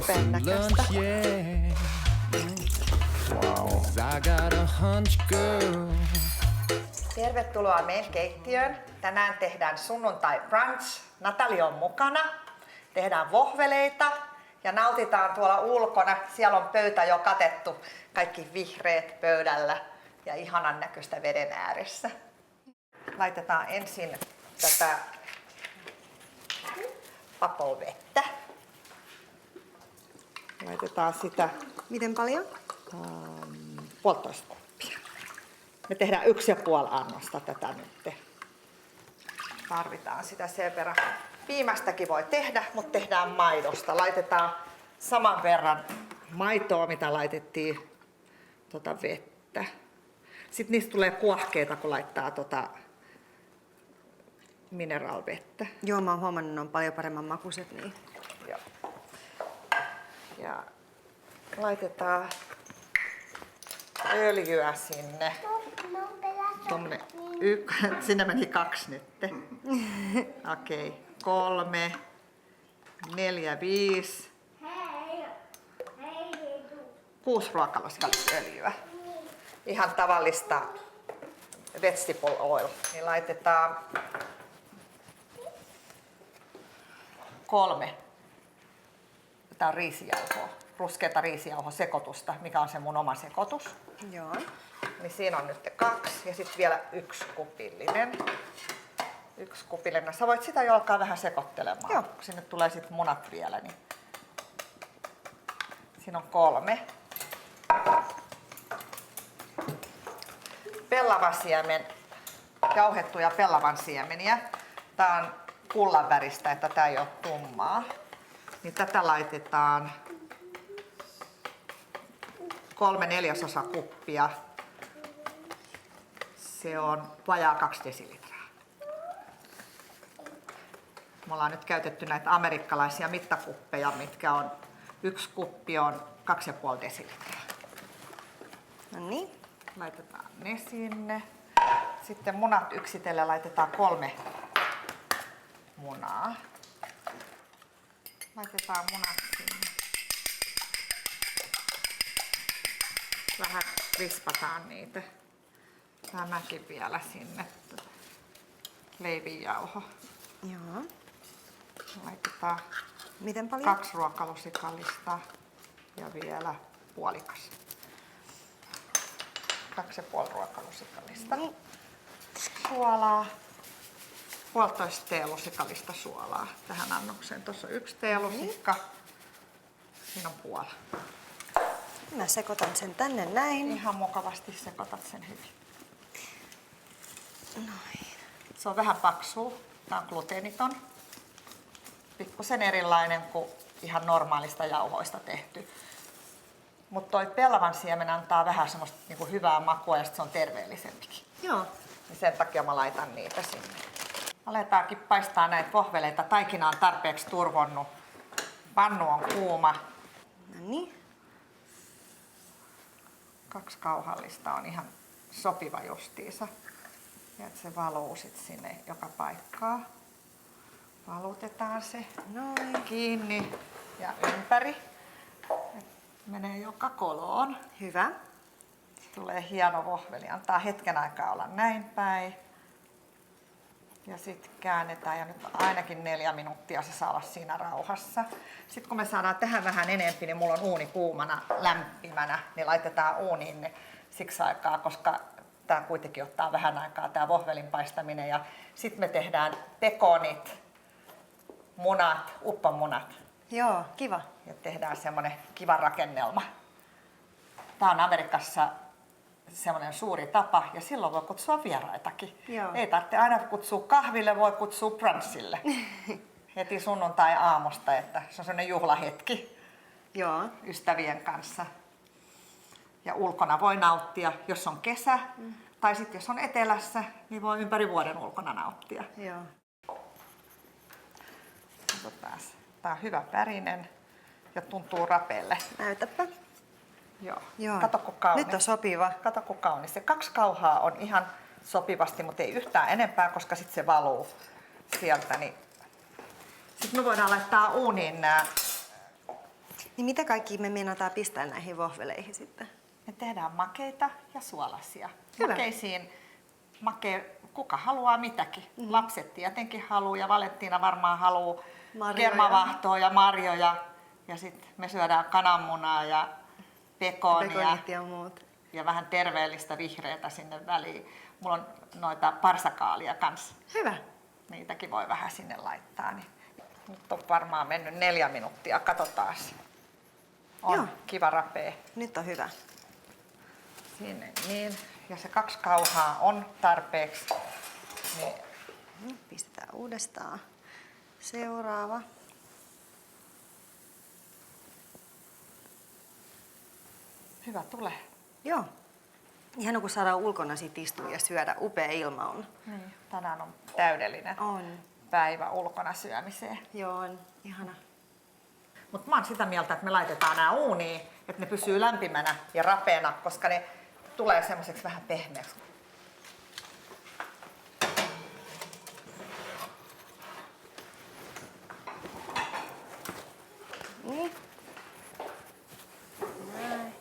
upean näköistä. Wow. Tervetuloa meidän keittiöön. Tänään tehdään sunnuntai brunch. Natali on mukana. Tehdään vohveleita ja nautitaan tuolla ulkona. Siellä on pöytä jo katettu. Kaikki vihreät pöydällä ja ihanan näköistä veden ääressä. Laitetaan ensin tätä papovettä. Laitetaan sitä Miten paljon? 1,5 kuppia. Me tehdään 1,5 annosta tätä nyt. Tarvitaan sitä sen verran. Piimästäkin voi tehdä, mutta tehdään maidosta. Laitetaan saman verran maitoa, mitä laitettiin vettä. Sitten niistä tulee kuohkeita, kun laittaa mineraalvettä. Joo, mä oon huomannut, ne on paljon paremman makuiset. Niin. Joo. Ja laitetaan öljyä sinne. Sinne meni 2 nyt. Okei, 3, 4, 5, 6 ruokalusikallista öljyä. Ihan tavallista vegetable oil. Niin laitetaan 3. Tämä on riisijauhoa, ruskeata riisijauhosekoitusta, mikä on se mun oma sekoitus. Joo. Niin siinä on nyt 2 ja sitten vielä 1 kupillinen. 1 kupillinen. Sä voit sitä jo alkaa vähän sekoittelemaan. Joo. Kun sinne tulee sitten munat vielä. Niin siinä on 3. Pellavansiemenen, jauhettuja pellavan siemeniä. Tää on kullan väristä, että tää ei ole tummaa. Niin tätä laitetaan 3/4 kuppia. Se on vajaa 2 desilitraa. Me ollaan nyt käytetty näitä amerikkalaisia mittakuppeja, mitkä on 1 kuppi on 2,5 desilitraa. No niin. Laitetaan ne sinne. Sitten munat yksitellen laitetaan 3 munaa. Laitetaan munat sinne. Vähän rispataan niitä. Tämäkin vielä sinne. Leivinjauho. Joo. Laitetaan Miten paljon? 2 ruokalusikallista ja vielä puolikas. 2,5 ruokalusikallista. Niin. Suolaa. 1,5 teelusikallista suolaa tähän annokseen. Tuossa on 1 teelusikka. Siinä on puoli. Mä sekoitan sen tänne näin. Ihan mukavasti sekoitat sen hyvin. Noin. Se on vähän paksua. Tää on gluteeniton. Pikkusen erilainen kuin ihan normaalista jauhoista tehty. Mutta toi pellavan siemen antaa vähän semmoista niinku hyvää makua ja se on terveellisempikin. Joo. Niin sen takia mä laitan niitä sinne. Aletaankin paistaa näitä vohveleita. Taikina on tarpeeksi turvonnut. Pannu on kuuma. No niin. 2 kauhallista on ihan sopiva justiinsa. Ja että se valuu sit sinne joka paikkaan. Valutetaan se Noin. kiinni ja ympäri. Et menee joka koloon. Hyvä. Tulee hieno vohveli. Antaa hetken aikaa olla näin päin. Ja sitten käännetään ja nyt ainakin 4 minuuttia se saa olla siinä rauhassa. Sitten kun me saadaan tähän vähän enempi, niin mulla on uuni kuumana, lämpimänä, niin laitetaan uuniin ne siksi aikaa, koska tämä kuitenkin ottaa vähän aikaa, tämä vohvelin paistaminen. Ja sitten me tehdään pekonit, munat, uppomunat Joo, kiva. ja tehdään semmonen kiva rakennelma. Tämä on Amerikassa semmoinen suuri tapa ja silloin voi kutsua vieraitakin. Joo. Ei tarvitse aina kutsua kahville, voi kutsua brunchille. Heti sunnuntai-aamusta, että se on semmoinen juhlahetki Joo. ystävien kanssa. Ja ulkona voi nauttia, jos on kesä, tai sitten jos on etelässä, niin voi ympäri vuoden ulkona nauttia. Joo. Tää on hyvä värinen ja tuntuu rapeelle. Näytäpä. Joo. Joo. Kato kun kaunis. Nyt on sopiva. Kato kun kaunis. Se 2 kauhaa on ihan sopivasti, mutta ei yhtään enempää, koska sitten se valuu sieltä. Niin... Sitten me voidaan laittaa uuniin nämä Niin mitä kaikki me meinataan pistää näihin vohveleihin sitten? Me tehdään makeita ja suolaisia. Hyvä. Makeisiin kuka haluaa mitäkin. Lapset tietenkin haluaa ja Valentina varmaan haluaa Marjoja. kermavahtoa ja marjoja. Ja sitten me syödään kananmunaa ja pekonia Pekonit ja muut. ja vähän terveellistä vihreätä sinne väliin. Mulla on noita parsakaalia kanssa. Hyvä. Niitäkin voi vähän sinne laittaa. Niin nyt on varmaan mennyt 4 minuuttia. Katsotaan. On Joo. kiva rapea. Nyt on hyvä. Sinne niin. Ja se 2 kauhaa on tarpeeksi. Niin Pistetään uudestaan. Seuraava. hyvä tulee. Joo. Ihan kun saadaan ulkona sit istua ja syödä. Upea ilma on. Niin. Tänään on täydellinen On. päivä ulkona syömiseen. Joo, on. Ihana. Mutta mä oon sitä mieltä, että me laitetaan nämä uuniin, että ne pysyy lämpimänä ja rapeena, koska ne tulee semmoiseksi vähän pehmeäksi. Niin. Näin.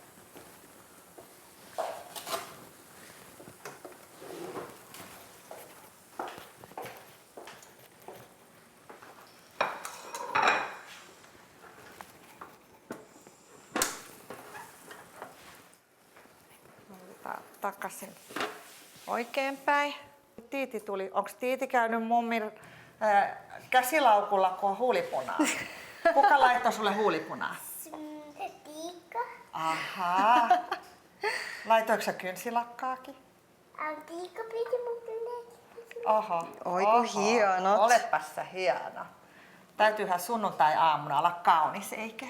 Otetaan takaisin oikeinpäin. Tiiti tuli. Onko Tiiti käynyt mummin käsilaukulla, kun on huulipunaa? Kuka laittoi sulle huulipunaa? Tiikka. Ahaa. Laitoiko sä kynsilakkaakin? Tiikka piti mun kynnet. Oho. Oi, kun hienot. Olepas sä hieno. Täytyyhän sunnuntai-aamuna olla kaunis, eikö?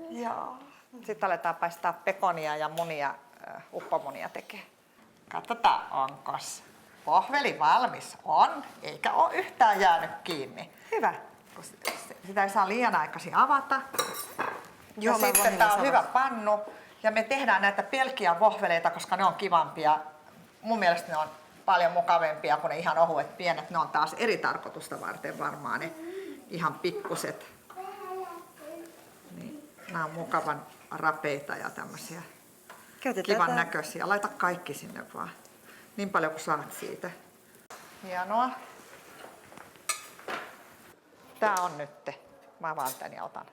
Joo. Sitten aletaan paistaa pekonia ja munia, uppomunia tekee. Katsotaan, onkos pohveli valmis. On, eikä ole yhtään jäänyt kiinni. Hyvä. Sitä ei saa liian aikaisin avata. Joo, Ja mä sitten vahingossa tää on hyvä avasin. pannu. Ja me tehdään näitä pelkkiä vohveleita, koska ne on kivampia. Mun mielestä ne on paljon mukavempia kuin ne ihan ohuet pienet. Ne on taas eri tarkoitusta varten varmaan ne ihan pikkuset. Niin, nämä on mukavan rapeita ja tämmöisiä Käytetään kivan tää. näköisiä. Laita kaikki sinne vaan. Niin paljon kuin saat siitä. Hienoa. Tää on nyt. Mä avaan tän ja otan.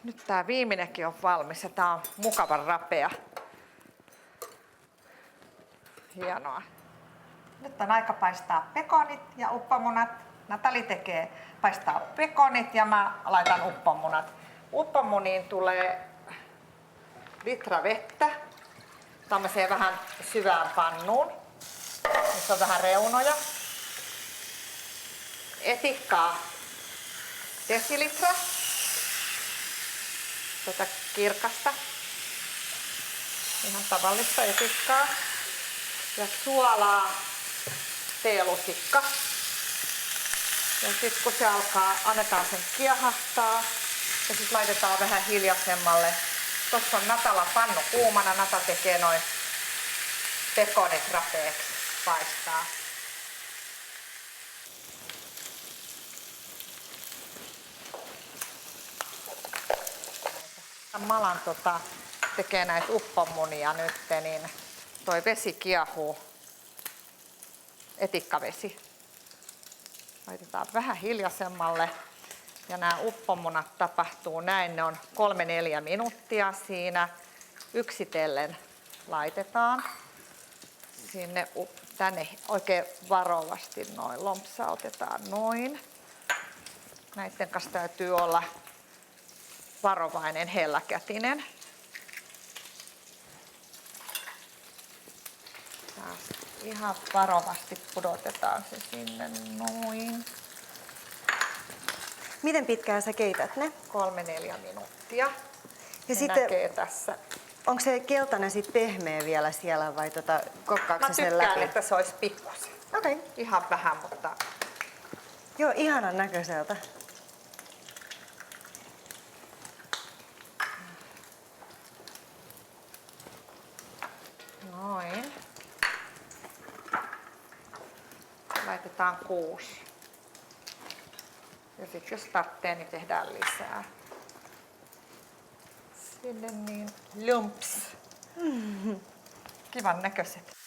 Nyt tää viimeinenkin on valmis ja tää on mukavan rapea. Hienoa. Nyt on aika paistaa pekonit ja uppomunat. Natali paistaa pekonit ja mä laitan uppomunat. Uppomuniin tulee litra vettä tämmöiseen vähän syvään pannuun, missä on vähän reunoja. Etikkaa desilitra, tätä kirkasta, ihan tavallista etikkaa. Ja suolaa teelusikka. Ja sitten kun se alkaa, annetaan sen kiehahtaa ja sitten laitetaan vähän hiljaisemmalle. Tuossa on Natala pannu kuumana. Nata tekee noin pekonit rapeeksi, paistaa. Malan tekee näitä uppomunia nyt, niin toi vesi kiehuu, etikkavesi. Laitetaan vähän hiljaisemmalle ja nämä uppomunat tapahtuu näin, ne on 3-4 minuuttia siinä. Yksitellen laitetaan sinne tänne oikein varovasti noin lompsautetaan noin. Näiden kanssa täytyy olla varovainen, helläkätinen. Taas ihan varovasti pudotetaan se sinne noin. Miten pitkään sä keität ne? 3-4 minuuttia. Ja Se sitten, näkee tässä. onko se keltainen sit pehmeä vielä siellä vai kokkaako Mä se sen tykkään, läpi? että se olisi pikkusen. Okei. Ihan vähän, mutta Joo, ihanan näköiseltä. noin. Laitetaan 6. Ja sitten jos tarvitsee, niin tehdään lisää. sinne niin lumps. Kivan näköiset.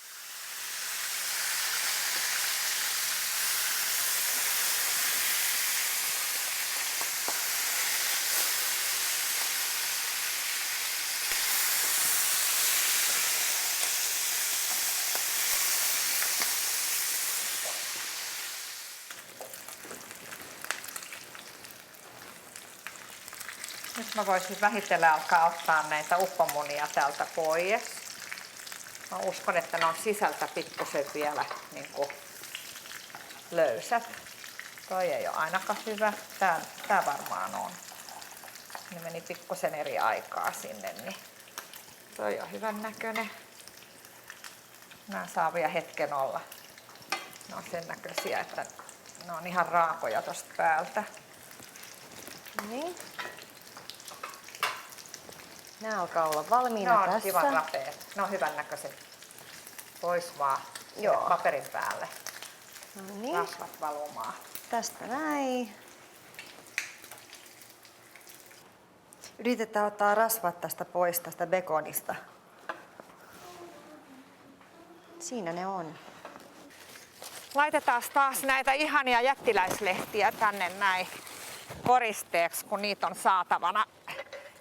Nyt mä voisin vähitellen alkaa ottaa näitä uppomunia täältä pois. Mä uskon, että ne on sisältä pikkusen vielä niin kuin löysät. Toi ei ole ainakaan hyvä. Tää varmaan on. Ne meni pikkusen eri aikaa sinne, niin toi on hyvän näköinen. Nää saa vielä hetken olla. Ne on sen näköisiä, että ne on ihan raakoja tosta päältä. Niin. Nämä alkaa olla valmiina Ne on tässä. kivan rapeet. Ne on hyvän näköiset. Pois vaan paperin päälle. No niin. Rasvat valumaan. Tästä näin. Yritetään ottaa rasvat tästä pois tästä bekonista. Siinä ne on. Laitetaan taas näitä ihania jättiläislehtiä tänne näin koristeeksi, kun niitä on saatavana.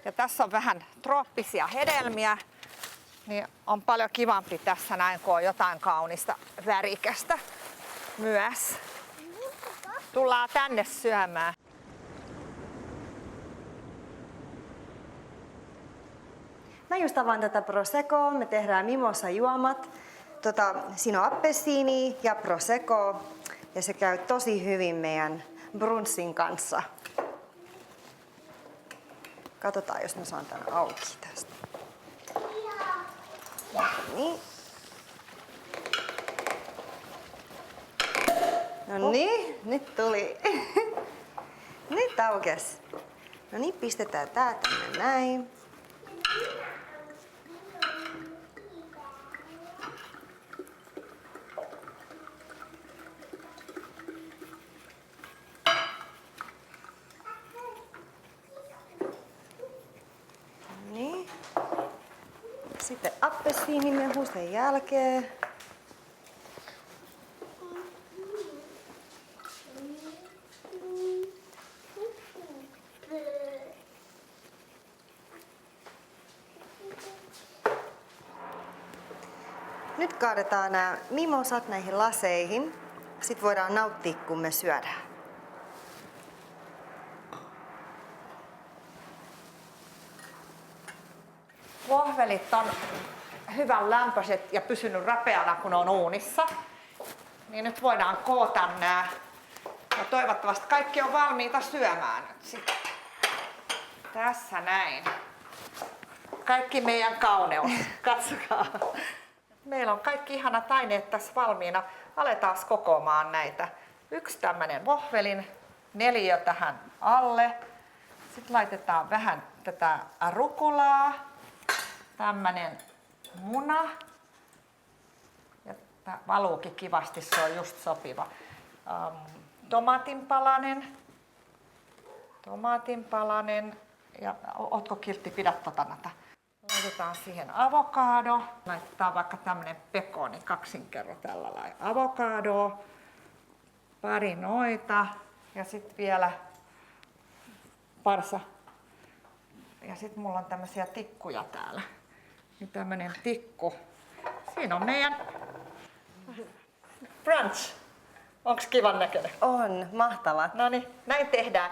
Ja tässä on vähän trooppisia hedelmiä, niin on paljon kivampi tässä näin, kun on jotain kaunista värikästä myös. Tullaan tänne syömään. Mä just avaan tätä proseccoa. Me tehdään mimosa-juomat. Siinä on appelsiini ja prosecco. Ja se käy tosi hyvin meidän brunssin kanssa. Katsotaan, jos mä saan tän auki tästä. Niin. No niin, nyt tuli. Nyt aukes. No niin, pistetään tää tänne näin. Niin. Sitten appelsiinimehu sen jälkeen. Nyt kaadetaan nämä mimosat näihin laseihin. Sitten voidaan nauttia, kun me syödään. Vohvelit on hyvän lämpöiset ja pysynyt rapeana, kun on uunissa. Niin nyt voidaan koota nämä. Ja toivottavasti kaikki on valmiita syömään nyt sitten. Tässä näin. Kaikki meidän kauneus. Katsokaa. Meillä on kaikki ihanat aineet tässä valmiina. Aletaan kokoamaan näitä. Yksi tämmönen vohvelin neliö tähän alle. Sitten laitetaan vähän tätä rukolaa. Tämmönen muna. Ja tää valuukin kivasti, se on just sopiva. Tomaatinpalanen. Ja ootko Kirtti, pidä tota nata. Laitetaan siihen avokado. Laitetaan vaikka tämmönen pekoni kaksinkerro tällä lailla. Avokadoa, pari noita ja sitten vielä parsa. Ja sitten mulla on tämmöisiä tikkuja täällä. Niin tämmönen tikku. Siinä on meidän brunch. Onks kivan näköinen? On, mahtava. No niin, näin tehdään.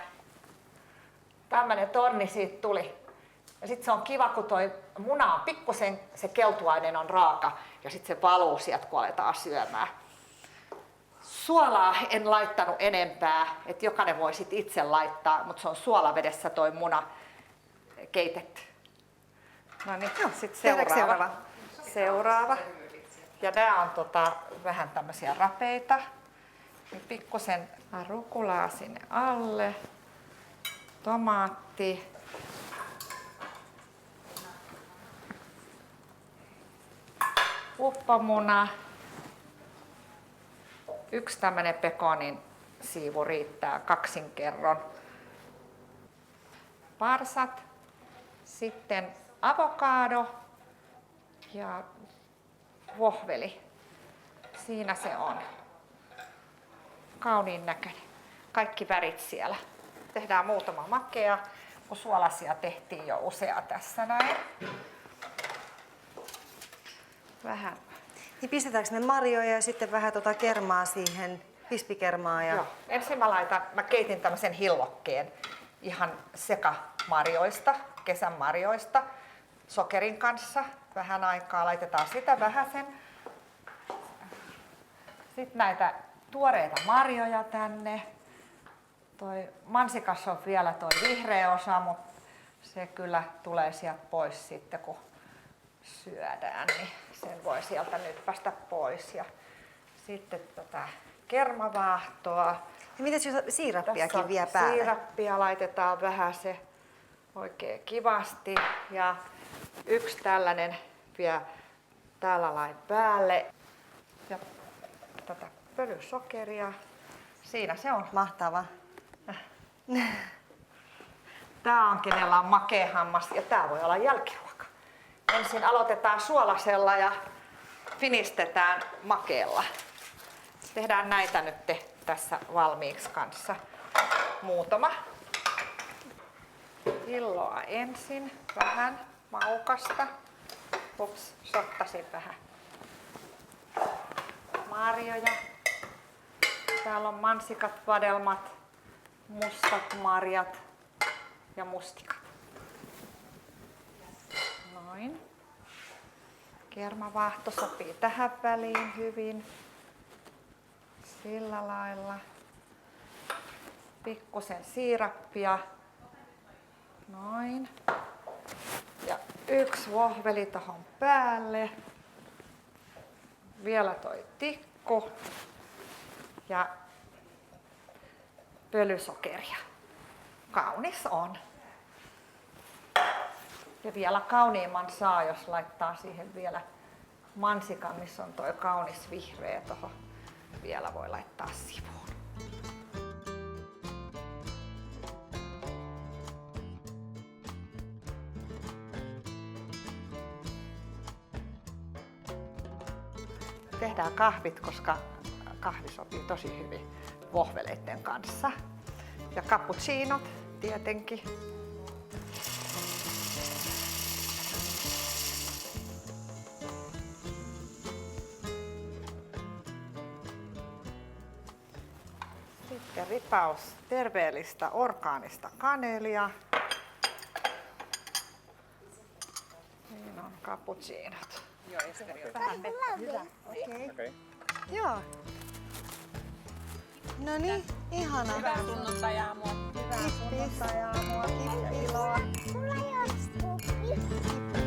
Tämmönen torni siitä tuli. Ja sitten se on kiva, kun toi muna on pikkusen, se keltuainen on raaka ja sitten se valuu sieltä, kun aletaan syömään. Suolaa en laittanut enempää, että jokainen voi sit itse laittaa, mutta se on suolavedessä toi muna keitetty. No niin, sitten seuraava. Ja nämä on vähän tämmöisiä rapeita. Niin pikkusen rukulaa sinne alle. Tomaatti. Uppomuna. Yksi tämmönen pekonin siivu riittää kaksinkerron. Parsat. Sitten avokado ja vohveli. Siinä se on. Kauniin näköinen. Kaikki värit siellä. Tehdään muutama makea, kun suolasia tehtiin jo usea tässä näin. Vähän. Niin pistetäänkö me marjoja ja sitten vähän kermaa siihen, vispikermaa? Ja... Joo. Ensin mä keitin tämmöisen hillokkeen ihan sekamarjoista, kesän marjoista, sokerin kanssa. Vähän aikaa laitetaan sitä vähäsen. Sitten näitä tuoreita marjoja tänne. Toi mansikas on vielä toi vihreä osa, mutta se kyllä tulee sieltä pois sitten kun syödään, niin sen voi sieltä nyt päästä pois. Ja sitten tätä kermavaahtoa. Ja mitäs jos siirappiakin vielä päälle? Siirappia laitetaan vähän se oikein kivasti ja yksi tällainen vielä täällä lain päälle. Ja tätä pölysokeria. Siinä se on. Mahtava. Tää on kenellä on makea hammas ja tää voi olla jälkiruoka. Ensin aloitetaan suolasella ja finistetään makeella. Tehdään näitä nyt tässä valmiiksi kanssa. Muutama. Hilloa ensin, vähän maukasta. Ups, sottasin vähän. Marjoja. Täällä on mansikat, vadelmat, mustat marjat ja mustikat. Noin. Kermavaahto sopii tähän väliin hyvin. Sillä lailla. Pikkusen siirappia. Noin. Ja yksi vohveli tohon päälle. Vielä toi tikku. Ja pölysokeria. Kaunis on. Ja vielä kauniimman saa, jos laittaa siihen vielä mansikan, missä on toi kaunis vihreä tohon. Vielä voi laittaa sivuun. Tehdään kahvit, koska kahvi sopii tosi hyvin vohveleiden kanssa. Ja cappuccinot tietenkin. Sitten ripaus terveellistä orgaanista kanelia. Siinä on cappuccinot. Joo, Esteri on. Vähän vettä. Hyvä. Okei. Joo. No niin, ihana. Hyvää sunnuntajaamua. Hyvää sunnuntajaamua. Iloa. Sulla ei ole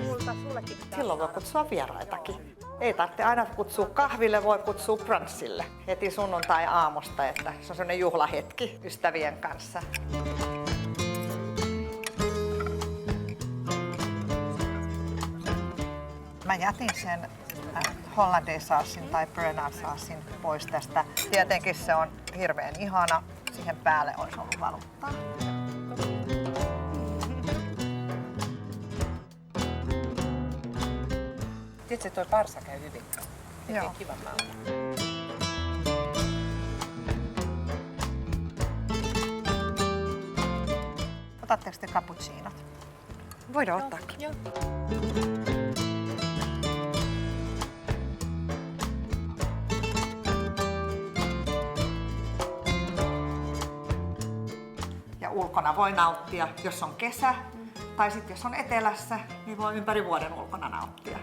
Kulta, sullekin silloin voi kutsua vieraitakin. Ei tarvitse aina kutsua kahville, voi kutsua brunchille heti sunnuntai-aamusta, että se on sellainen juhlahetki ystävien kanssa. Mä jätin sen hollandaisesaucin tai bernardsaucin pois tästä. Tietenkin se on hirveän ihana. Siihen päälle olisi ollut valuttaa. Tiedätkö, toi parsa käy hyvin. Joo. Kiva maulla. Otatteko te cappuccinot? Voidaan ottaakin. Joo. Ja ulkona voi nauttia, jos on kesä, tai sitten jos on etelässä, niin voi ympäri vuoden ulkona nauttia.